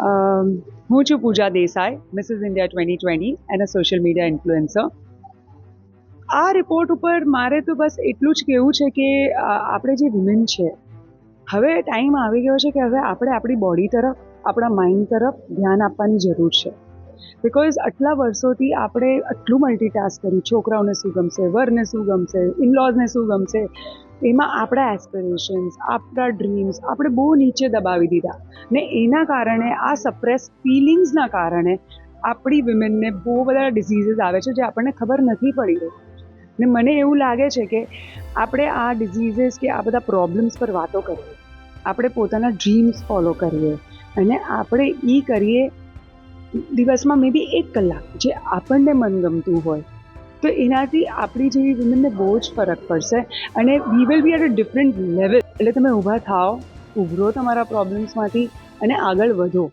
હું છું Pooja Desai, Mrs India 2020 and a social media influencer. આ રિપોર્ટ ઉપર મારે તો બસ એટલું જ કહેવું છે કે આપણે જે વિમેન છે, હવે ટાઈમ આવી ગયો છે કે હવે આપણે આપણી બોડી તરફ, આપણા માઇન્ડ તરફ ધ્યાન આપવાની જરૂર છે. બિકોઝ આટલા વર્ષોથી આપણે આટલું મલ્ટીટાસ્ક કર્યું, છોકરાઓને શું ગમશે, વરને શું ગમશે, ઇનલોઝને શું ગમશે, એમાં આપણા એસ્પિરેશન્સ, આપણા ડ્રીમ્સ આપણે બહુ નીચે દબાવી દીધા ને એના કારણે આ સપ્રેસ ફિલિંગ્સના કારણે આપણી વિમેનને બહુ બધા ડિઝીઝીસ આવે છે જે આપણને ખબર નથી પડી રહી. ને મને એવું લાગે છે કે આપણે આ ડિઝીઝીસ કે આ બધા પ્રોબ્લેમ્સ પર વાતો કરીએ, આપણે પોતાના ડ્રીમ્સ ફોલો કરીએ અને આપણે એ કરીએ દિવસમાં મે બી 1 કલાક જે આપણને મનગમતું હોય, તો એનાથી આપણી જેવી વિમેનને બહુ જ ફરક પડશે અને we will be at a different level. એટલે તમે ઊભા થાઓ, ઉભરો તમારા પ્રોબ્લેમ્સમાંથી અને આગળ વધો.